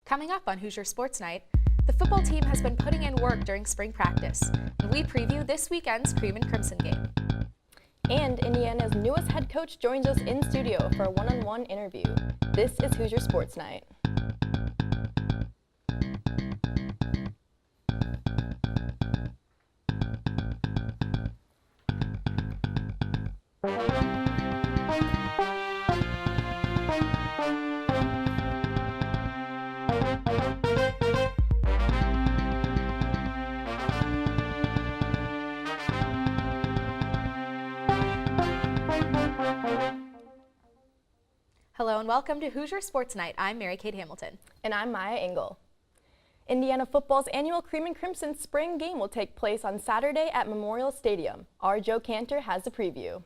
Coming up on Hoosier Sports Night, the football team has been putting in work during spring practice, and we preview this weekend's Cream and Crimson game. And Indiana's newest head coach joins us in studio for a one-on-one interview. This is Hoosier Sports Night. Hello and welcome to Hoosier Sports Night. I'm Mary Kate Hamilton. And I'm Maya Engel. Indiana football's annual Cream and Crimson spring game will take place on Saturday at Memorial Stadium. Our Joe Cantor has a preview.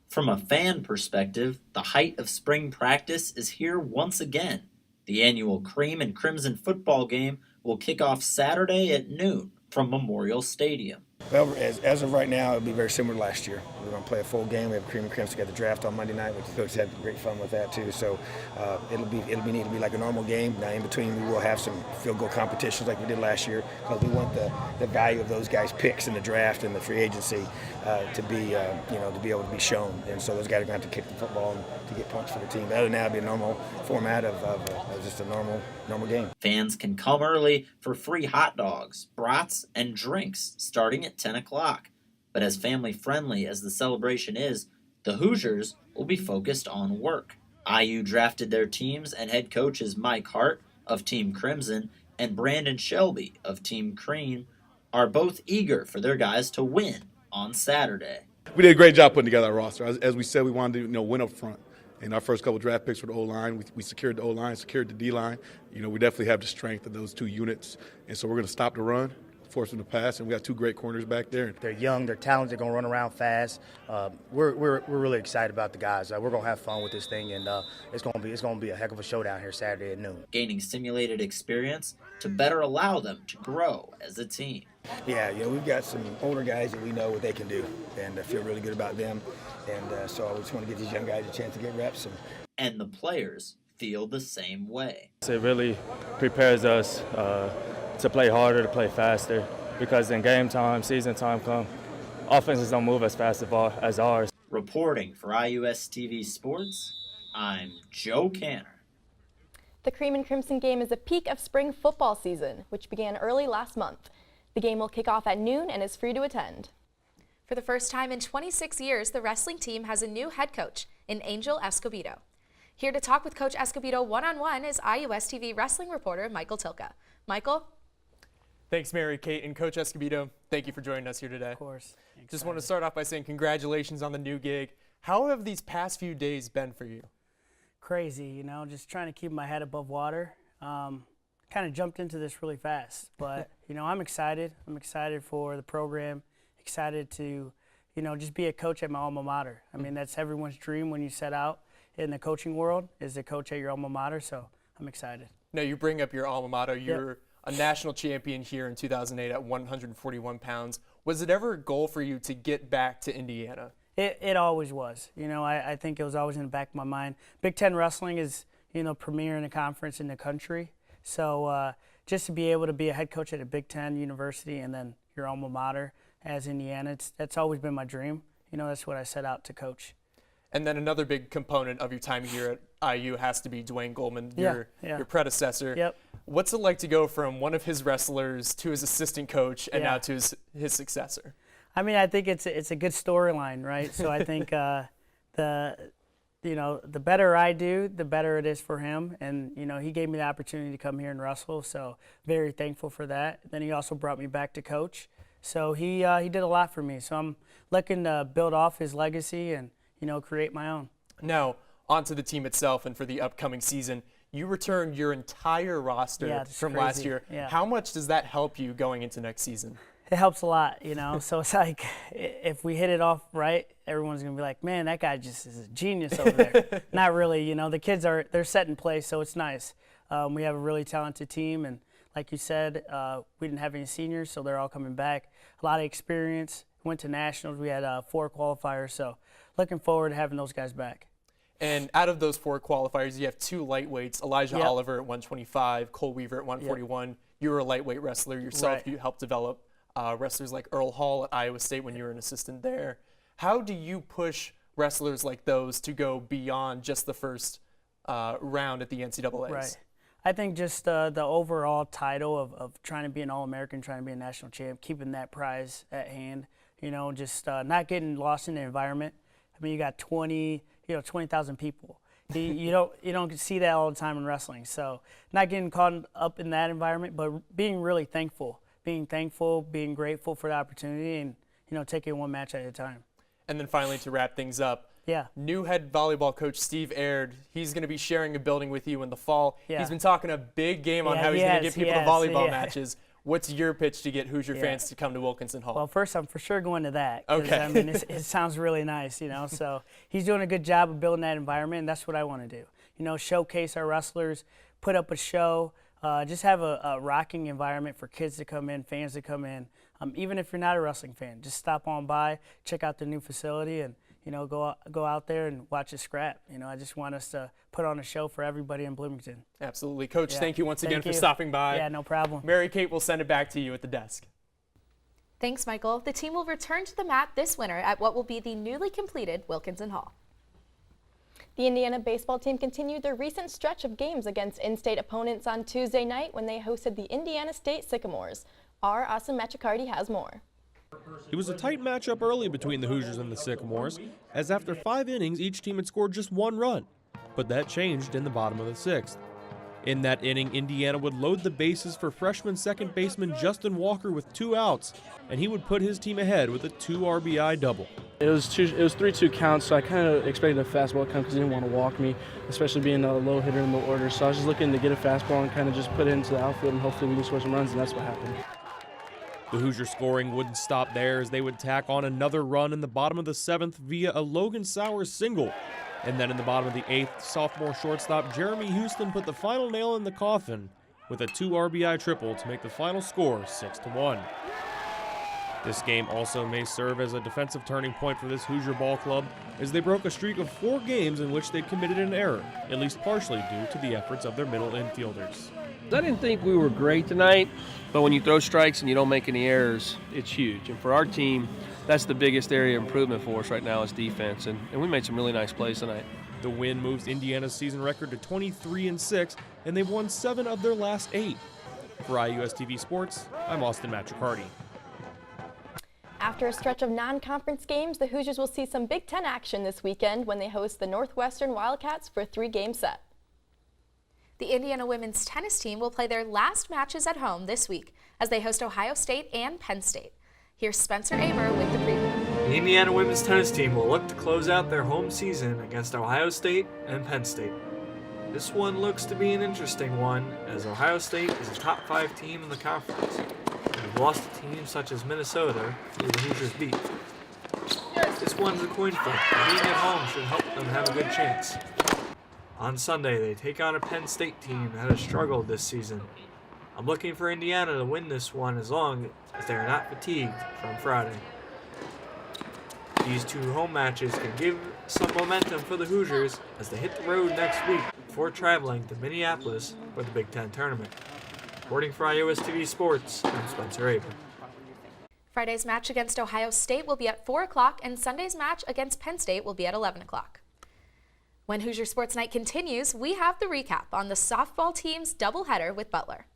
From a fan perspective, the height of spring practice is here once again. The annual Cream and Crimson football game will kick off Saturday at noon from Memorial Stadium. Well, as of right now, it'll be very similar to last year. We're going to play a full game. We have Cream and Crimson got the draft on Monday night, which the coach had great fun with that too. So it'll be neat. It'll be like a normal game. Now in between, we will have some field goal competitions like we did last year because we want the value of those guys' picks in the draft and the free agency to be able to be shown. And so those guys are going to have to kick the football and to get points for the team. But other than that, it'll be a normal format of just a normal game. Fans can come early for free hot dogs, brats, and drinks starting at 10 o'clock. But as family-friendly as the celebration is, the Hoosiers will be focused on work. IU drafted their teams, and head coaches Mike Hart of Team Crimson and Brandon Shelby of Team Cream are both eager for their guys to win on Saturday. We did a great job putting together our roster. As we said, we wanted to win up front. In our first couple draft picks for the O-line, we secured the O-line, secured the D-line. We definitely have the strength of those two units. And so we're going to stop the run, force them to pass, and we got two great corners back there. They're young, they're talented, they're going to run around fast. We're really excited about the guys. We're going to have fun with this thing, and it's going to be a heck of a showdown here Saturday at noon. Gaining simulated experience to better allow them to grow as a team. Yeah, we've got some older guys that we know what they can do, and I feel really good about them. And so I just want to give these young guys a chance to get reps. And the players feel the same way. It really prepares us to play harder, to play faster, because in game time, season time come, offenses don't move as fast as ours. Reporting for IUS TV Sports, I'm Joe Cantor. The Cream and Crimson game is a peak of spring football season, which began early last month. The game will kick off at noon and is free to attend. For the first time in 26 years, the wrestling team has a new head coach in Angel Escobedo. Here to talk with Coach Escobedo one-on-one is IUS TV wrestling reporter Michael Tilka. Michael? Thanks, Mary Kate, and Coach Escobedo, thank you for joining us here today. Of course. Just want to start off by saying congratulations on the new gig. How have these past few days been for you? Crazy, just trying to keep my head above water. Kind of jumped into this really fast, but I'm excited. I'm excited for the program. Excited to, just be a coach at my alma mater. I mean, that's everyone's dream when you set out in the coaching world, is to coach at your alma mater, so I'm excited. Now, you bring up your alma mater. You're a national champion here in 2008 at 141 pounds. Was it ever a goal for you to get back to Indiana? It always was. I think it was always in the back of my mind. Big Ten Wrestling is, premier in the conference in the country. So just to be able to be a head coach at a Big Ten university and then your alma mater as Indiana, that's always been my dream. That's what I set out to coach. And then another big component of your time here at IU has to be Dwayne Goldman, your predecessor. Yep. What's it like to go from one of his wrestlers to his assistant coach and now to his successor? I mean, I think it's a good storyline, right? So I think the better I do, the better it is for him. And, he gave me the opportunity to come here and wrestle, so very thankful for that. Then he also brought me back to coach. So he did a lot for me. So I'm looking to build off his legacy and, create my own. Now, onto the team itself and for the upcoming season. You returned your entire roster from last year. Yeah. How much does that help you going into next season? It helps a lot, So it's like if we hit it off right, everyone's going to be like, man, that guy just is a genius over there. Not really, The kids they're set in place, so it's nice. We have a really talented team, and like you said, we didn't have any seniors, so they're all coming back. A lot of experience. Went to nationals. We had 4 qualifiers, so looking forward to having those guys back. And out of those 4 qualifiers, you have 2 lightweights, Elijah Yep. Oliver at 125, Cole Weaver at 141. You were a lightweight wrestler yourself. Right. You helped develop wrestlers like Earl Hall at Iowa State when you were an assistant there. How do you push wrestlers like those to go beyond just the first round at the NCAAs? Right. I think just the overall title of trying to be an All-American, trying to be a national champ, keeping that prize at hand, just not getting lost in the environment. I mean, you got 20,000 people. You don't see that all the time in wrestling. So not getting caught up in that environment, but being really thankful, being grateful for the opportunity, and taking one match at a time. And then finally, to wrap things up, Yeah. new head volleyball coach Steve Aird, he's going to be sharing a building with you in the fall. Yeah. He's been talking a big game on Yeah, how he's he going to has, get people he to has, volleyball yeah. matches. What's your pitch to get Hoosier Yeah. fans to come to Wilkinson Hall? Well, first, I'm for sure going to that. 'Cause, Okay. I mean, it sounds really nice, So he's doing a good job of building that environment, and that's what I want to do. Showcase our wrestlers, put up a show, just have a rocking environment for kids to come in, fans to come in. Even if you're not a wrestling fan, just stop on by, check out the new facility, and go out there and watch a scrap. I just want us to put on a show for everybody in Bloomington. Absolutely. Coach, Yeah. thank you once again Thank for you. stopping by. Yeah, no problem. Mary Kate will send it back to you at the desk. Thanks, Michael. The team will return to the mat this winter at what will be the newly completed Wilkinson Hall. The Indiana baseball team continued their recent stretch of games against in-state opponents on Tuesday night when they hosted the Indiana State Sycamores. Our Austin Machicardi has more. It was a tight matchup early between the Hoosiers and the Sycamores, as after 5 innings, each team had scored just 1 run. But that changed in the bottom of the 6th. In that inning, Indiana would load the bases for freshman second baseman Justin Walker with 2 outs, and he would put his team ahead with a 2 RBI double. It was 3-2 count, so I kind of expected a fastball to come because he didn't want to walk me, especially being a low hitter in the order. So I was just looking to get a fastball and kind of just put it into the outfield and hopefully we can score some runs, and that's what happened. The Hoosier scoring wouldn't stop there as they would tack on another run in the bottom of the 7th via a Logan Sowers single. And then in the bottom of the 8th, sophomore shortstop Jeremy Houston put the final nail in the coffin with a 2 RBI triple to make the final score 6-1. This game also may serve as a defensive turning point for this Hoosier ball club as they broke a streak of 4 games in which they'd committed an error, at least partially due to the efforts of their middle infielders. I didn't think we were great tonight, but when you throw strikes and you don't make any errors, it's huge. And for our team, that's the biggest area of improvement for us right now is defense, and we made some really nice plays tonight. The win moves Indiana's season record to 23-6, and they've won 7 of their last 8. For IUS TV Sports, I'm Austin Machicardi. After a stretch of non-conference games, the Hoosiers will see some Big Ten action this weekend when they host the Northwestern Wildcats for a 3-game set. The Indiana women's tennis team will play their last matches at home this week as they host Ohio State and Penn State. Here's Spencer Aber with the preview. The Indiana women's tennis team will look to close out their home season against Ohio State and Penn State. This one looks to be an interesting one as Ohio State is a top 5 team in the conference. They've lost to teams such as Minnesota, who the Hoosiers beat. This one's a coin flip. Being at home should help them have a good chance. On Sunday, they take on a Penn State team that has struggled this season. I'm looking for Indiana to win this one as long as they are not fatigued from Friday. These 2 home matches can give some momentum for the Hoosiers as they hit the road next week before traveling to Minneapolis for the Big Ten tournament. Reporting for IUS TV Sports, I'm Spencer Aber. Friday's match against Ohio State will be at 4 o'clock and Sunday's match against Penn State will be at 11 o'clock. When Hoosier Sports Night continues, we have the recap on the softball team's doubleheader with Butler.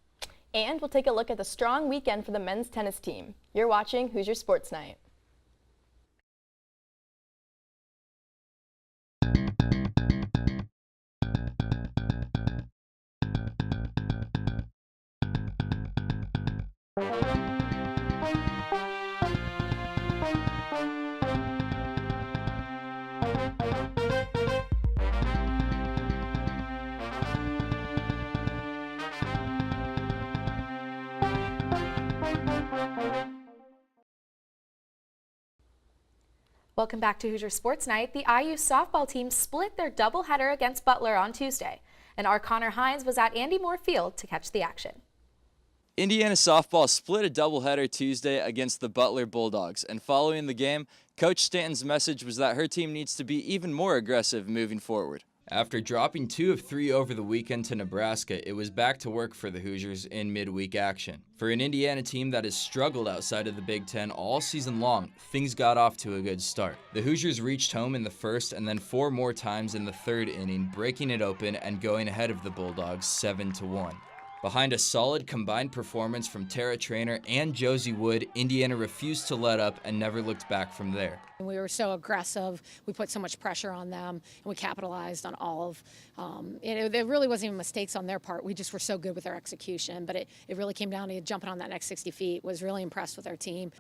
And we'll take a look at the strong weekend for the men's tennis team. You're watching Hoosier Sports Night. Welcome back to Hoosier Sports Night. The IU softball team split their doubleheader against Butler on Tuesday, and our Connor Hines was at Andy Moore Field to catch the action. Indiana softball split a doubleheader Tuesday against the Butler Bulldogs, and following the game, Coach Stanton's message was that her team needs to be even more aggressive moving forward. After dropping 2 of 3 over the weekend to Nebraska, it was back to work for the Hoosiers in midweek action. For an Indiana team that has struggled outside of the Big Ten all season long, things got off to a good start. The Hoosiers reached home in the first and then 4 more times in the third inning, breaking it open and going ahead of the Bulldogs 7-1. Behind a solid combined performance from Tara Traynor and Josie Wood, Indiana refused to let up and never looked back from there. We were so aggressive, we put so much pressure on them, and we capitalized on all of, there really wasn't even mistakes on their part. We just were so good with our execution, but it really came down to jumping on that next 60 feet. Was really impressed with our team.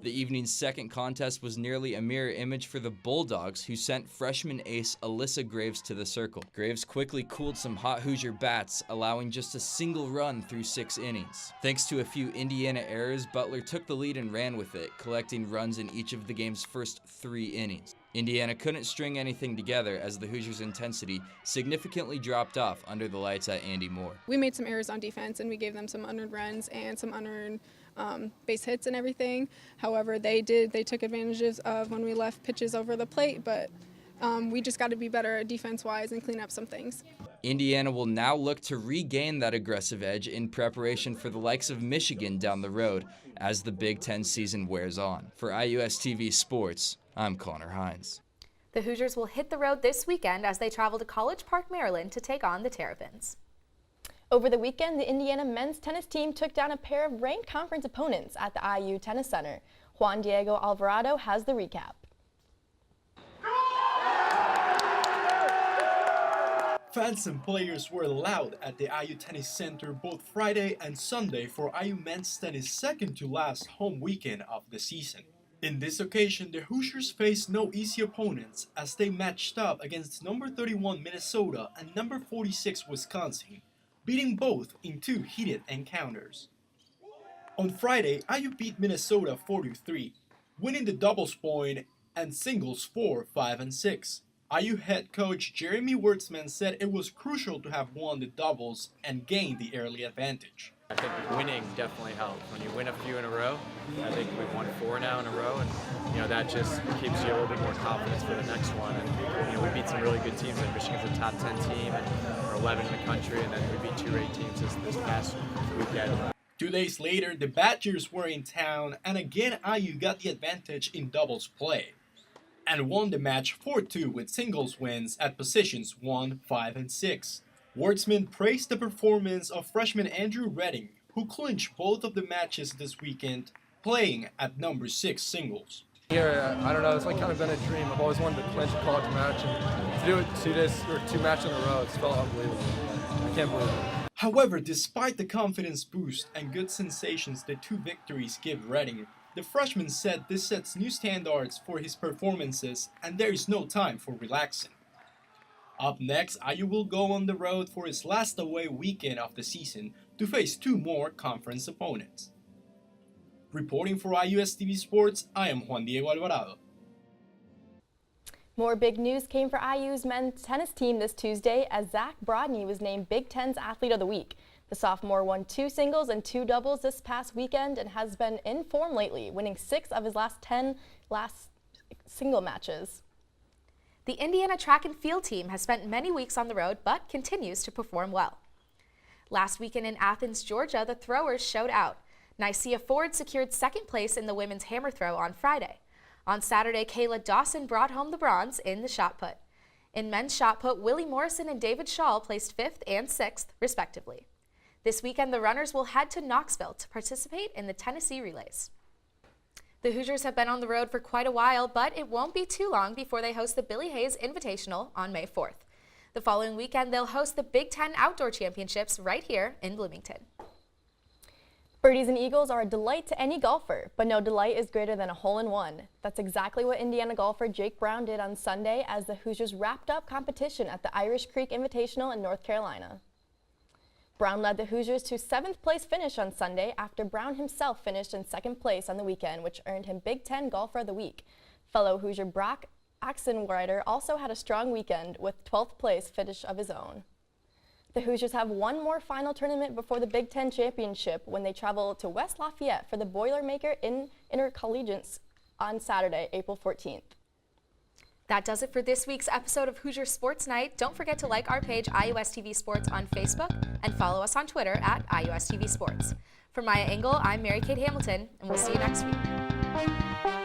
The evening's second contest was nearly a mirror image for the Bulldogs, who sent freshman ace Alyssa Graves to the circle. Graves quickly cooled some hot Hoosier bats, allowing just a single run through 6 innings. Thanks to a few Indiana errors, Butler took the lead and ran with it, collecting runs in each of the game's first 3 innings. Indiana couldn't string anything together as the Hoosiers' intensity significantly dropped off under the lights at Andy Moore. We made some errors on defense and we gave them some unearned runs and some unearned base hits and everything. However, they took advantages of when we left pitches over the plate, but we just got to be better defense-wise and clean up some things. Indiana will now look to regain that aggressive edge in preparation for the likes of Michigan down the road as the Big Ten season wears on. For IUS TV Sports, I'm Connor Hines. The Hoosiers will hit the road this weekend as they travel to College Park, Maryland to take on the Terrapins. Over the weekend, the Indiana men's tennis team took down a pair of ranked conference opponents at the IU Tennis Center. Juan Diego Alvarado has the recap. Fans and players were loud at the IU Tennis Center both Friday and Sunday for IU men's tennis' second-to-last home weekend of the season. In this occasion, the Hoosiers faced no easy opponents as they matched up against number 31 Minnesota and number 46 Wisconsin, beating both in 2 heated encounters. On Friday, IU beat Minnesota 4-3, winning the doubles point and singles 4, 5, and 6. IU head coach Jeremy Wertzman said it was crucial to have won the doubles and gained the early advantage. I think winning definitely helps. When you win a few in a row, I think we've won 4 now in a row, and that just gives you a little bit more confidence for the next one. And we beat some really good teams. Like Michigan's a top 10 team, and we're 11 in the country, and then we beat 2 ranked teams this past weekend. 2 days later, the Badgers were in town, and again IU got the advantage in doubles play, and won the match 4-2 with singles wins at positions 1, 5, and 6. Wertzman praised the performance of freshman Andrew Redding, who clinched both of the matches this weekend, playing at number 6 singles. Here, I don't know, it's kind of been a dream. I've always wanted to clinch a college match, and to do it 2 matches in a row, it's felt unbelievable. I can't believe it. However, despite the confidence boost and good sensations the 2 victories give Redding, the freshman said this sets new standards for his performances and there is no time for relaxing. Up next, IU will go on the road for its last away weekend of the season to face 2 more conference opponents. Reporting for IUS TV Sports, I am Juan Diego Alvarado. More big news came for IU's men's tennis team this Tuesday as Zach Brodney was named Big Ten's Athlete of the Week. The sophomore won 2 singles and 2 doubles this past weekend and has been in form lately, winning 6 of his last 10 single matches. The Indiana track and field team has spent many weeks on the road but continues to perform well. Last weekend in Athens, Georgia, the throwers showed out. Nicaea Ford secured 2nd place in the women's hammer throw on Friday. On Saturday, Kayla Dawson brought home the bronze in the shot put. In men's shot put, Willie Morrison and David Shaw placed 5th and 6th, respectively. This weekend, the runners will head to Knoxville to participate in the Tennessee Relays. The Hoosiers have been on the road for quite a while, but it won't be too long before they host the Billy Hayes Invitational on May 4th. The following weekend, they'll host the Big Ten Outdoor Championships right here in Bloomington. Birdies and eagles are a delight to any golfer, but no delight is greater than a hole-in-one. That's exactly what Indiana golfer Jake Brown did on Sunday as the Hoosiers wrapped up competition at the Irish Creek Invitational in North Carolina. Brown led the Hoosiers to 7th place finish on Sunday after Brown himself finished in 2nd place on the weekend, which earned him Big Ten Golfer of the Week. Fellow Hoosier Brock Axenrider also had a strong weekend with 12th place finish of his own. The Hoosiers have one more final tournament before the Big Ten Championship when they travel to West Lafayette for the Boilermaker Intercollegiates on Saturday, April 14th. That does it for this week's episode of Hoosier Sports Night. Don't forget to like our page, IUS TV Sports, on Facebook and follow us on Twitter at IUS TV Sports. For Maya Engel, I'm Mary Kate Hamilton, and we'll see you next week.